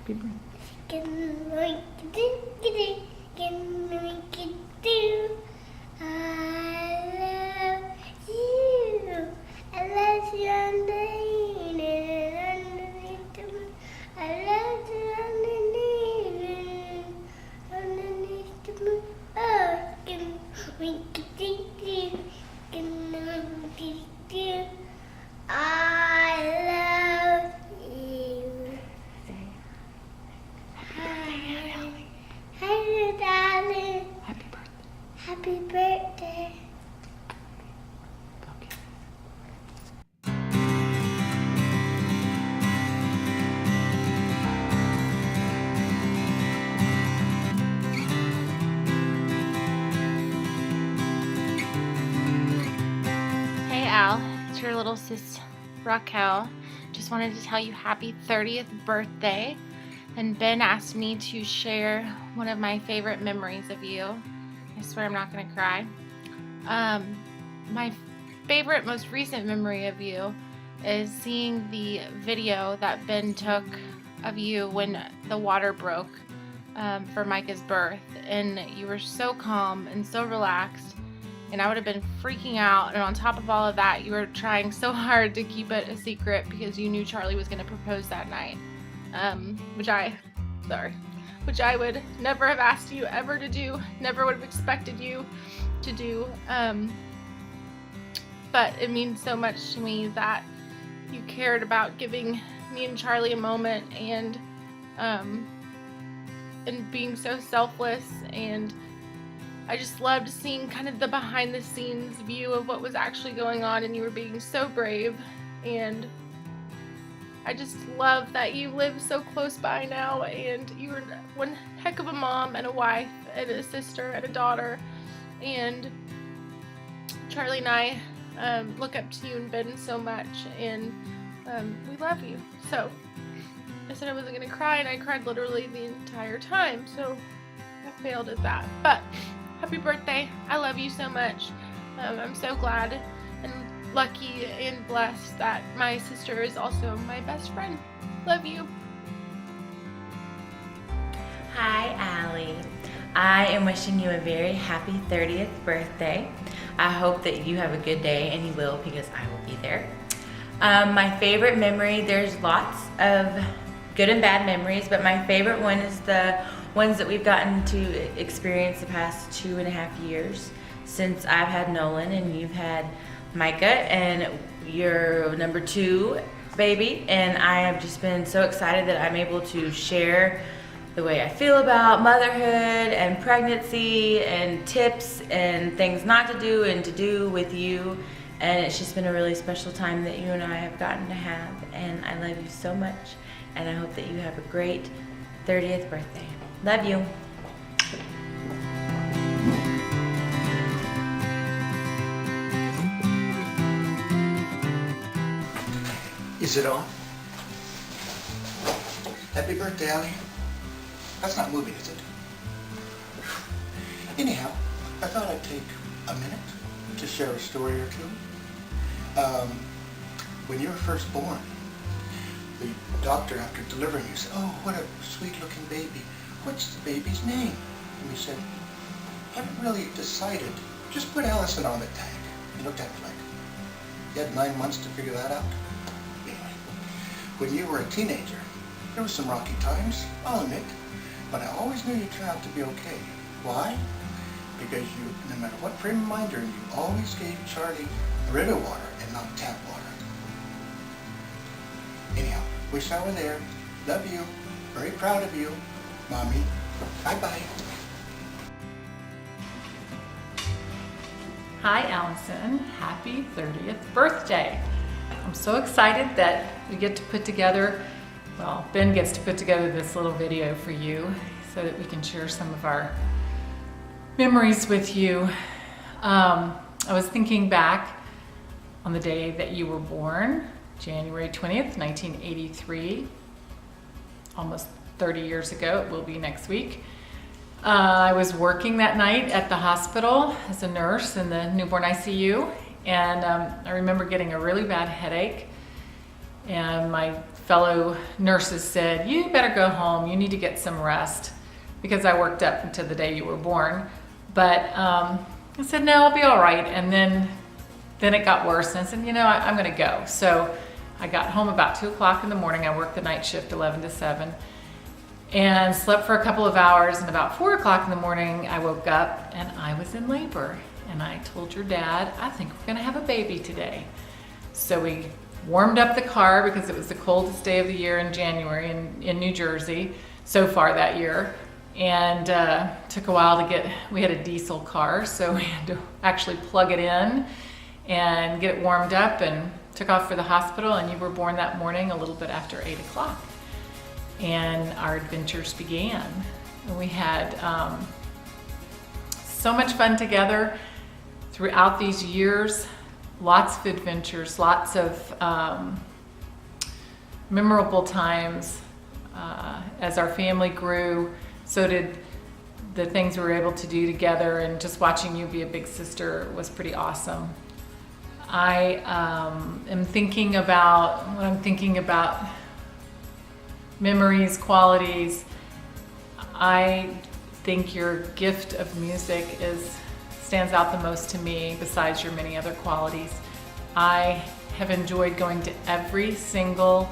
Happy birthday. I love you underneath the moon. I love you underneath the moon. Oh, I love you. Hi, darling. Happy birthday. Happy birthday. Okay. Hey Al, it's your little sis Raquel. Just wanted to tell you happy 30th birthday. And Ben asked me to share one of my favorite memories of you. I swear I'm not gonna cry. My favorite, most recent memory of you is seeing the video that Ben took of you when the water broke for Micah's birth. And you were so calm and so relaxed. And I would have been freaking out. And on top of all of that, you were trying so hard to keep it a secret because you knew Charlie was gonna propose that night. Which I would never have asked you ever to do, never would have expected you to do. But it means so much to me that you cared about giving me and Charlie a moment and being so selfless. And I just loved seeing kind of the behind the scenes view of what was actually going on, and you were being so brave. And I just love that you live so close by now, and you're one heck of a mom and a wife and a sister and a daughter. And Charlie and I look up to you and Ben so much, and we love you. So I said I wasn't going to cry, and I cried literally the entire time, so I failed at that. But happy birthday. I love you so much. I'm so glad and lucky and blessed that my sister is also my best friend. Love you. Hi, Allie. I am wishing you a very happy 30th birthday. I hope that you have a good day, and you will, because I will be there. My favorite memory, there's lots of good and bad memories, but my favorite one is the ones that we've gotten to experience the past 2.5 years since I've had Nolan and you've had Micah, and your number 2 baby. And I have just been so excited that I'm able to share the way I feel about motherhood and pregnancy and tips and things not to do and to do with you. And it's just been a really special time that you and I have gotten to have, and I love you so much, and I hope that you have a great 30th birthday. Love you. Is it on? Happy birthday, Allie. That's not moving, is it? Anyhow, I thought I'd take a minute to share a story or two. When you were first born, the doctor, after delivering you, said, "Oh, what a sweet-looking baby. What's the baby's name?" And we said, "Haven't really decided. Just put Allison on the tag." He looked at me like, "You had 9 months to figure that out?" Anyway, when you were a teenager, there were some rocky times, I'll admit, but I always knew you'd turn out to be okay. Why? Because you, no matter what frame of mind you're in, you always gave Charlie river water and not tap water. Anyhow, wish I were there. Love you. Very proud of you, Mommy. Bye-bye. Hi, Allison. Happy 30th birthday. I'm so excited that we get to put together, well, Ben gets to put together this little video for you so that we can share some of our memories with you. I was thinking back on the day that you were born, January 20th, 1983, almost 30 years ago. It will be next week. I was working that night at the hospital as a nurse in the newborn ICU, and I remember getting a really bad headache And my fellow nurses said, you better go home, you need to get some rest, because I worked up until the day you were born. But I said, no, I'll be all right. And then it got worse, and I said, I'm gonna go. So I got home about 2 o'clock in the morning. I worked the night shift 11 to 7 and slept for a couple of hours. And about 4 o'clock in the morning, I woke up and I was in labor. And I told your dad, I think we're gonna have a baby today. So we warmed up the car because it was the coldest day of the year in January in New Jersey so far that year. And took a while to we had a diesel car, so we had to actually plug it in and get it warmed up, and took off for the hospital. And you were born that morning a little bit after 8 o'clock. And our adventures began. And we had so much fun together throughout these years. Lots of adventures, lots of memorable times. As our family grew, so did the things we were able to do together, and just watching you be a big sister was pretty awesome. I am thinking about, when I'm thinking about memories, qualities, I think your gift of music stands out the most to me, besides your many other qualities. I have enjoyed going to every single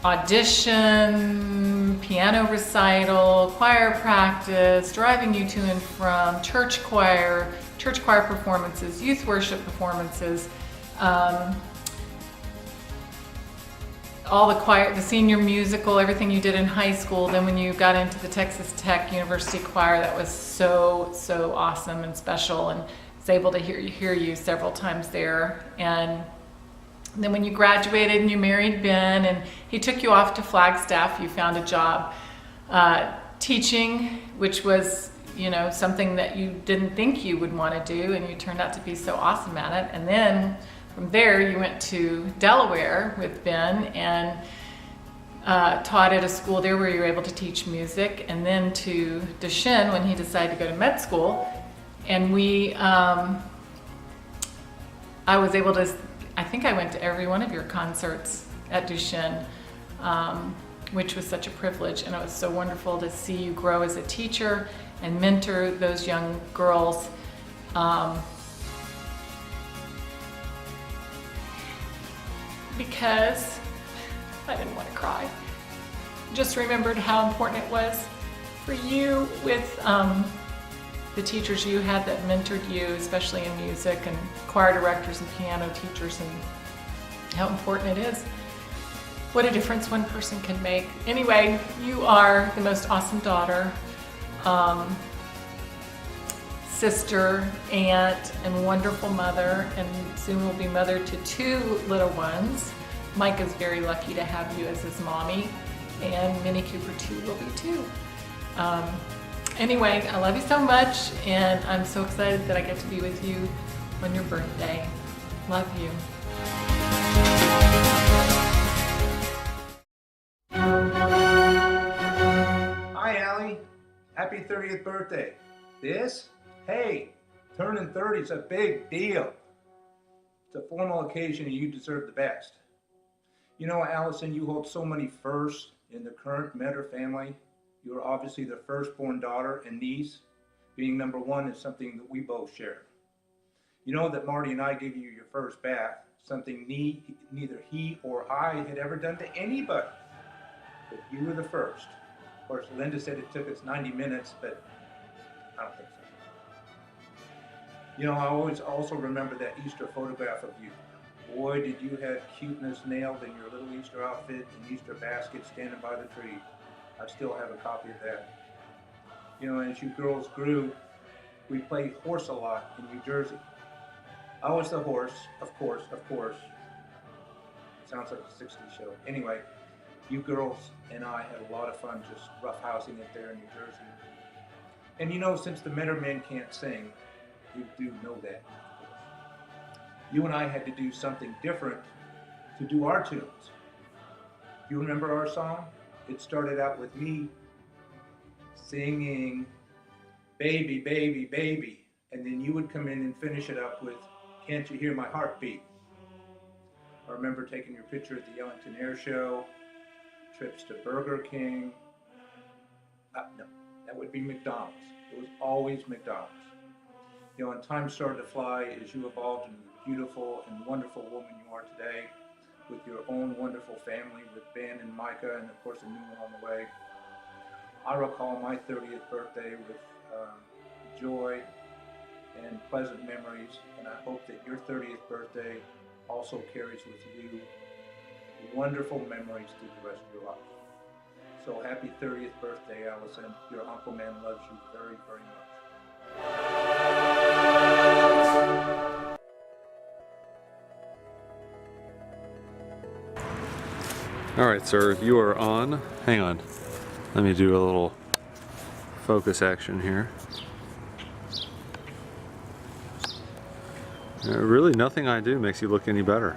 audition, piano recital, choir practice, driving you to and from, church choir performances, youth worship performances, all the choir, the senior musical, everything you did in high school. Then when you got into the Texas Tech University Choir, that was so awesome and special, and I was able to hear you several times there. And then when you graduated and you married Ben and he took you off to Flagstaff, you found a job teaching, which was something that you didn't think you would want to do, and you turned out to be so awesome at it. And then from there you went to Delaware with Ben and taught at a school there where you were able to teach music, and then to Duchesne when he decided to go to med school. And I think I went to every one of your concerts at Duchesne, which was such a privilege, and it was so wonderful to see you grow as a teacher and mentor those young girls. Because I didn't want to cry. Just remembered how important it was for you with the teachers you had that mentored you, especially in music, and choir directors and piano teachers, and how important it is. What a difference one person can make. Anyway, you are the most awesome daughter, sister, aunt, and wonderful mother, and soon will be mother to 2 little ones. Mike is very lucky to have you as his mommy, and Minnie Cooper too will be too. Anyway, I love you so much, and I'm so excited that I get to be with you on your birthday. Love you. Hi, Allie. Happy 30th birthday. This? Hey, turning 30 is a big deal. It's a formal occasion and you deserve the best. You know, Allison, you hold so many firsts in the current Metter family. You are obviously the firstborn daughter and niece. Being number 1 is something that we both share. You know that Marty and I gave you your first bath, something neither he or I had ever done to anybody. But you were the first. Of course, Linda said it took us 90 minutes, but I don't think so. You know, I always also remember that Easter photograph of you. Boy, did you have cuteness nailed in your little Easter outfit and Easter basket standing by the tree. I still have a copy of that. You know, as you girls grew, we played horse a lot in New Jersey. I was the horse, of course. Sounds like a 60s show. Anyway, you girls and I had a lot of fun just roughhousing it there in New Jersey. And you know, since the Metter men can't sing, you do know that, of course. You and I had to do something different to do our tunes. You remember our song? It started out with me singing, "Baby, baby, baby," and then you would come in and finish it up with, "Can't you hear my heartbeat?" I remember taking your picture at the Ellington Air Show, trips to Burger King. No, that would be McDonald's. It was always McDonald's. You know, and time started to fly as you evolved into the beautiful and wonderful woman you are today, with your own wonderful family, with Ben and Micah, and of course a new one on the way. I recall my 30th birthday with joy and pleasant memories, and I hope that your 30th birthday also carries with you wonderful memories through the rest of your life. So happy 30th birthday, Allison. Your Uncle Man loves you very, very much. All right, sir, you are on. Hang on. Let me do a little focus action here. Really, nothing I do makes you look any better.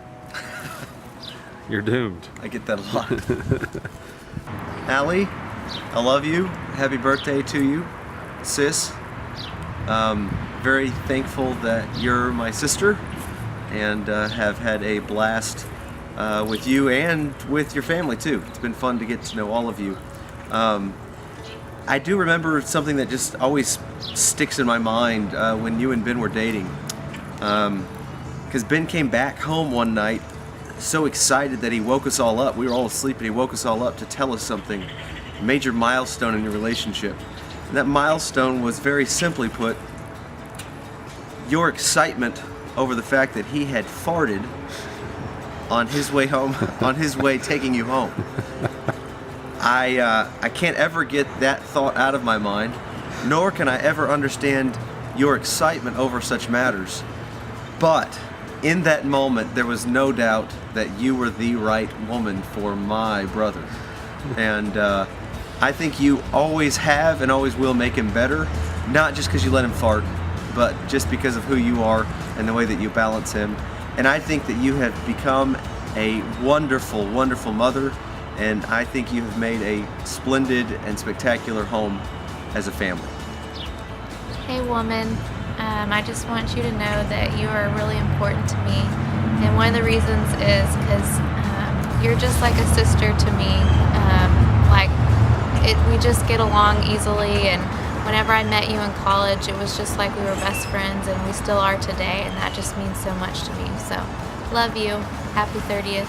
You're doomed. I get that a lot. Allie, I love you. Happy birthday to you, sis. Very thankful that you're my sister and have had a blast with you and with your family too. It's been fun to get to know all of you. I do remember something that just always sticks in my mind when you and Ben were dating. Because Ben came back home one night so excited that he woke us all up. We were all asleep and he woke us all up to tell us something, a major milestone in your relationship. And that milestone was, very simply put, your excitement over the fact that he had farted on his way home, on his way taking you home. I can't ever get that thought out of my mind, nor can I ever understand your excitement over such matters. But in that moment, there was no doubt that you were the right woman for my brother. And I think you always have and always will make him better, not just because you let him fart, but just because of who you are and the way that you balance him. And I think that you have become a wonderful, wonderful mother, and I think you have made a splendid and spectacular home as a family. Hey woman, I just want you to know that you are really important to me, and one of the reasons is because you're just like a sister to me. We just get along easily, and whenever I met you in college, it was just like we were best friends, and we still are today, and that just means so much to me. So, love you. Happy 30th.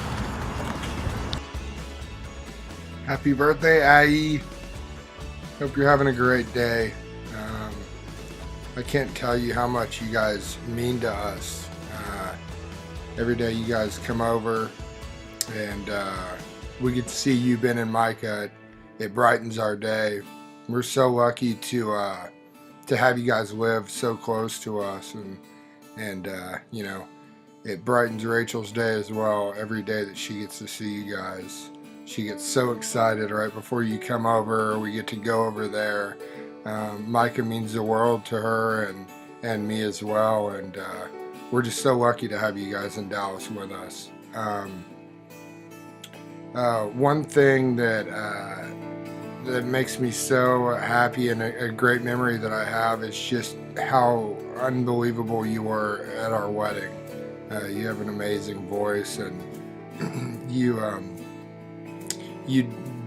Happy birthday, Aggie. Hope you're having a great day. I can't tell you how much you guys mean to us. Every day you guys come over and we get to see you, Ben and Micah. It brightens our day. We're so lucky to have you guys live so close to us, and you know, it brightens Rachel's day as well. Every day that she gets to see you guys, she gets so excited right before you come over. We get to go over there. Micah means the world to her and me as well, and we're just so lucky to have you guys in Dallas with us. One thing that makes me so happy, and a great memory that I have, is just how unbelievable you were at our wedding. You have an amazing voice, and you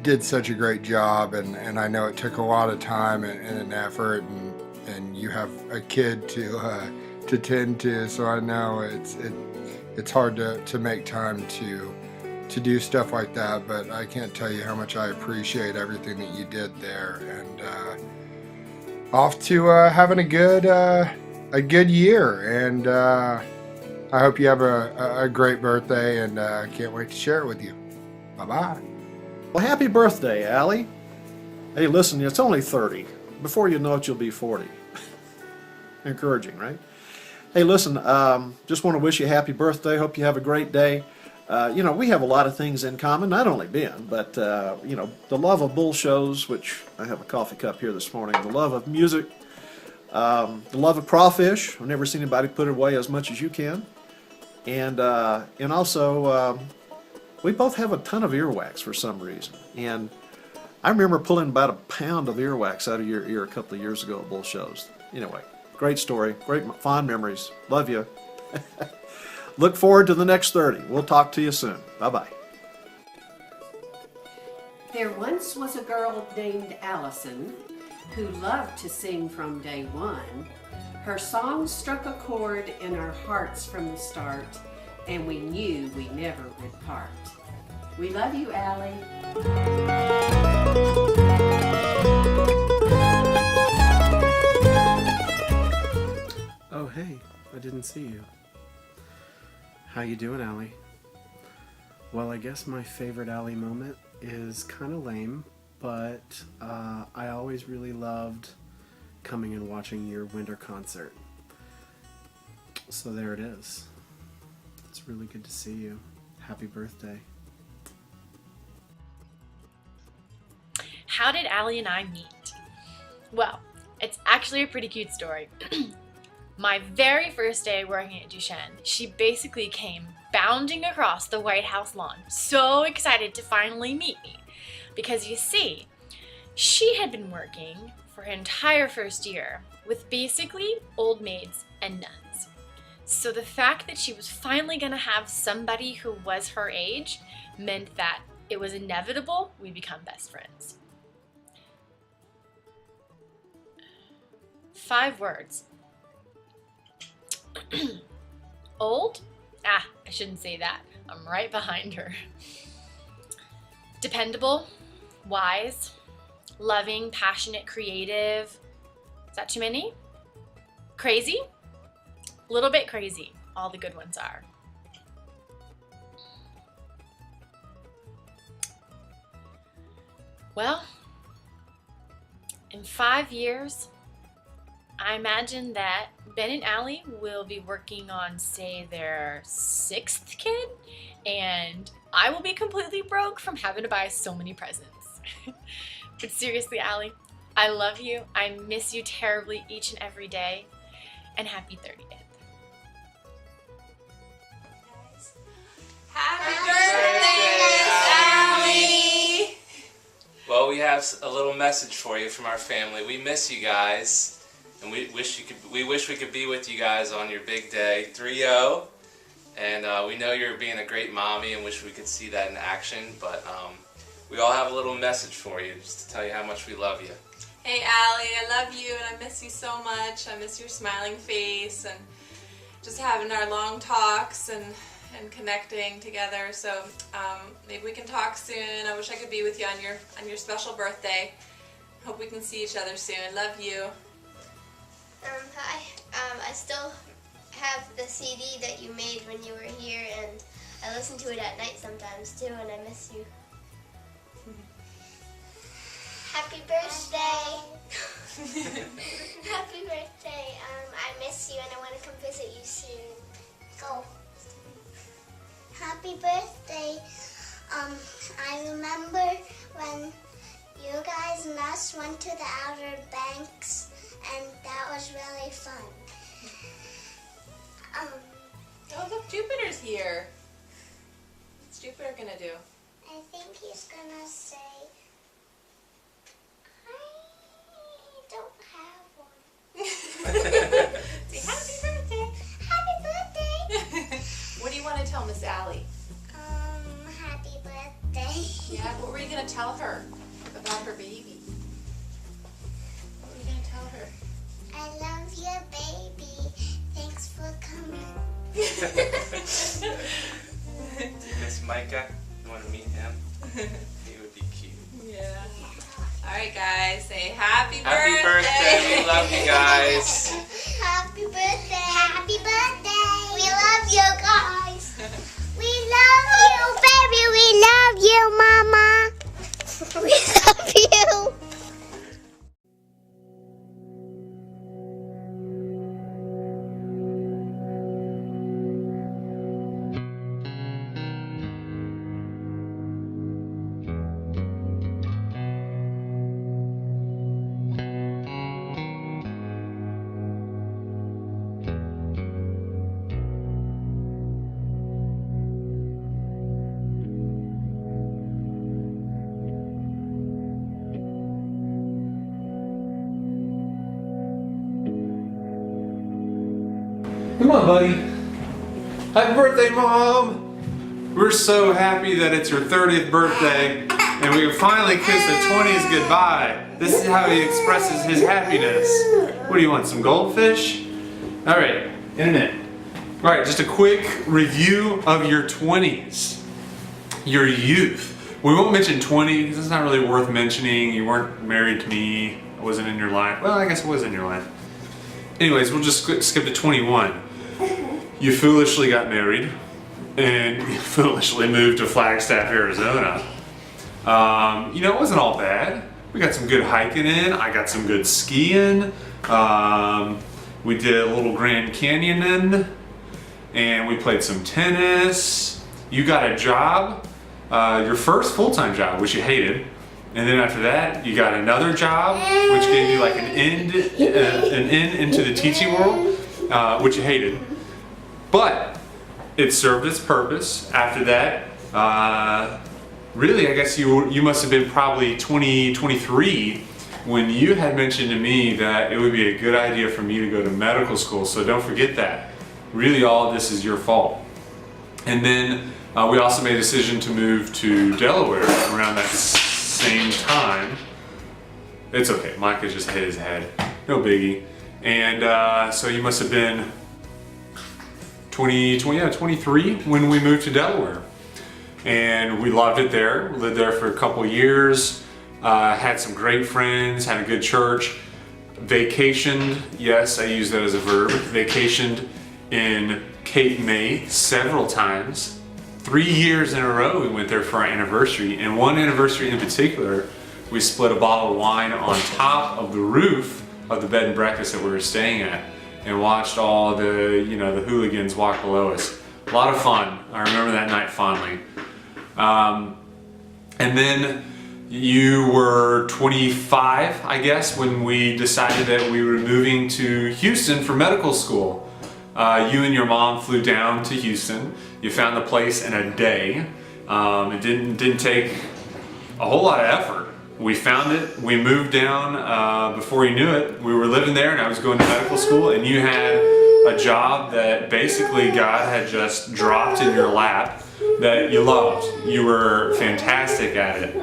did such a great job, and I know it took a lot of time and an effort, and you have a kid to tend to, so I know it's hard to make time to do stuff like that, but I can't tell you how much I appreciate everything that you did there, and off to having a good year, and I hope you have a great birthday, and I can't wait to share it with you. Bye-bye. Well, happy birthday, Allie. Hey, listen, it's only 30. Before you know it, you'll be 40. Encouraging, right? Hey, listen, just want to wish you a happy birthday. Hope you have a great day. You know, we have a lot of things in common, not only Ben, but, you know, the love of bull shows, which I have a coffee cup here this morning, the love of music, the love of crawfish. I've never seen anybody put it away as much as you can. And also, we both have a ton of earwax for some reason. And I remember pulling about a pound of earwax out of your ear a couple of years ago at bull shows. Anyway, great story, great fond memories. Love you. Look forward to the next 30. We'll talk to you soon. Bye-bye. There once was a girl named Allison who loved to sing from day one. Her song struck a chord in our hearts from the start, and we knew we never would part. We love you, Allie. Oh, hey, I didn't see you. How you doing, Allie? Well, I guess my favorite Allie moment is kind of lame, but I always really loved coming and watching your winter concert. So there it is. It's really good to see you. Happy birthday. How did Allie and I meet? Well, it's actually a pretty cute story. My very first day working at Duchenne, she basically came bounding across the White House lawn, so excited to finally meet me. Because you see, she had been working for her entire first year with basically old maids and nuns. So the fact that she was finally going to have somebody who was her age meant that it was inevitable we'd become best friends. 5 words. Old? Ah, I shouldn't say that. I'm right behind her. Dependable, wise, loving, passionate, creative. Is that too many? Crazy? A little bit crazy. All the good ones are. Well, in 5 years, I imagine that Ben and Allie will be working on, say, their 6th kid, and I will be completely broke from having to buy so many presents. But seriously, Allie, I love you. I miss you terribly each and every day, and happy 30th. Happy birthday, Allie! Well, we have a little message for you from our family. We miss you guys. And we wish we could be with you guys on your big day, 3-0. And we know you're being a great mommy and wish we could see that in action. But we all have a little message for you, just to tell you how much we love you. Hey Allie, I love you and I miss you so much. I miss your smiling face and just having our long talks and connecting together. So maybe we can talk soon. I wish I could be with you on your special birthday. Hope we can see each other soon. Love you. Hi. I still have the CD that you made when you were here, and I listen to it at night sometimes too, and I miss you. Happy birthday! Happy birthday! I miss you, and I want to come visit you soon. Go. Happy birthday! I remember when you guys and us went to the Outer Banks. And that was really fun. Oh, look, Jupiter's here. What's Jupiter gonna do? I think he's gonna say, I don't have one. Say happy birthday. Happy birthday. What do you want to tell Miss Allie? Happy birthday. Yeah, what were you gonna tell her about her baby? I love you, baby. Thanks for coming. Miss Micah, you want to meet him? He would be cute. Yeah. All right, guys, say happy birthday. Happy birthday. We love you guys. Happy birthday. Happy birthday. We love you guys. We love you, baby. We love you, Mama. We love you. Come on, buddy. Happy birthday, Mom! We're so happy that it's your 30th birthday and we can finally kiss the 20s goodbye. This is how he expresses his happiness. What do you want, some goldfish? All right, internet. All right, just a quick review of your 20s, your youth. We won't mention 20 because it's not really worth mentioning. You weren't married to me. I wasn't in your life. Well, I guess I was in your life. Anyways, we'll just skip to 21. You foolishly got married and you foolishly moved to Flagstaff, Arizona. You know, it wasn't all bad. We got some good hiking in. I got some good skiing. We did a little Grand Canyoning and we played some tennis. You got a job, your first full-time job, which you hated. And then after that, you got another job, which gave you like an in into the teaching world, which you hated. But it served its purpose. After that, really, I guess you must have been probably 23 when you had mentioned to me that it would be a good idea for me to go to medical school. So don't forget that. Really, all of this is your fault. And then we also made a decision to move to Delaware around that same time. It's okay, Micah just hit his head. No biggie. And so you must have been 23 when we moved to Delaware. And we loved it there. Lived there for a couple years. Had some great friends, had a good church. Vacationed, yes, I use that as a verb. Vacationed in Cape May several times. 3 years in a row we went there for our anniversary. And one anniversary in particular, we split a bottle of wine on top of the roof of the bed and breakfast that we were staying at and watched all the, you know, the hooligans walk below us. A lot of fun. I remember that night fondly. And then you were 25, I guess, when we decided that we were moving to Houston for medical school. You and your mom flew down to Houston. You found the place in a day. It didn't take a whole lot of effort. We found it, we moved down, before you knew it, we were living there and I was going to medical school and you had a job that basically God had just dropped in your lap that you loved. You were fantastic at it.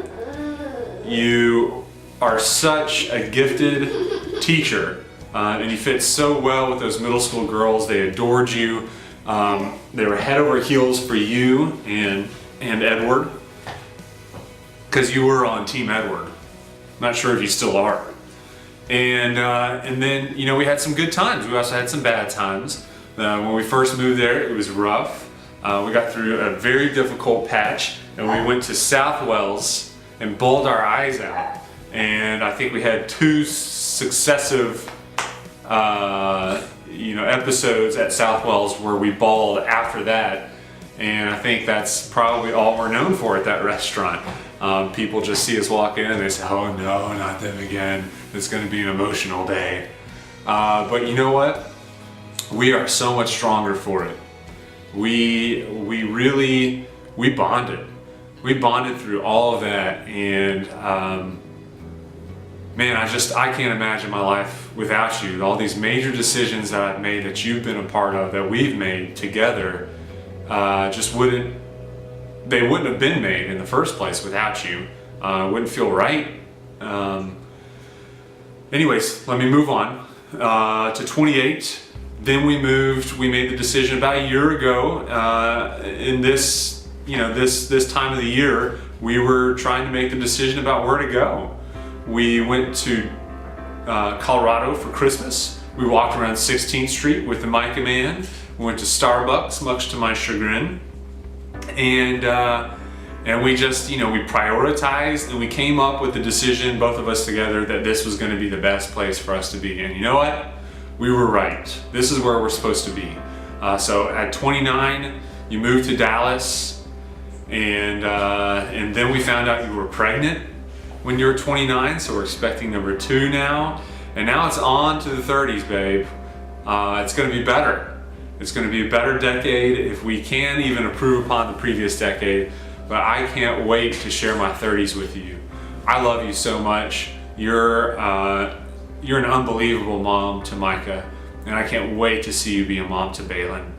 You are such a gifted teacher and you fit so well with those middle school girls. They adored you. They were head over heels for you and Edward, because you were on Team Edward. Not sure if you still are. And then, you know, we had some good times. We also had some bad times. When we first moved there, it was rough. We got through a very difficult patch and we went to Southwells and bawled our eyes out. And I think we had 2 successive you know, episodes at Southwells where we bawled after that. And I think that's probably all we're known for at that restaurant. People just see us walk in and they say, oh no, not them again. It's gonna be an emotional day. But you know what? We are so much stronger for it. We bonded. We bonded through all of that, and man, I can't imagine my life without you. All these major decisions that I've made, that you've been a part of, that we've made together, just wouldn't have been made in the first place without you. Wouldn't feel right. Anyways, let me move on to 28. Then we made the decision about a year ago, in this, you know, this time of the year, we were trying to make the decision about where to go. We went to Colorado for Christmas. We walked around 16th Street with the Micah man. We went to Starbucks, much to my chagrin. And we just, you know, we prioritized and we came up with the decision, both of us together, that this was going to be the best place for us to be. And you know what? We were right. This is where we're supposed to be. So at 29, you moved to Dallas, and then we found out you were pregnant when you were 29, so we're expecting number 2 now. And now it's on to the 30s, babe. It's going to be better. It's going to be a better decade if we can even improve upon the previous decade. But I can't wait to share my 30s with you. I love you so much. You're an unbelievable mom to Micah, and I can't wait to see you be a mom to Balin.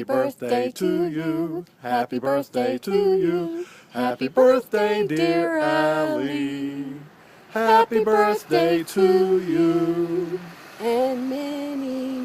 birthday to you. Happy birthday to you. Happy birthday, dear Allie. Happy birthday to you. And many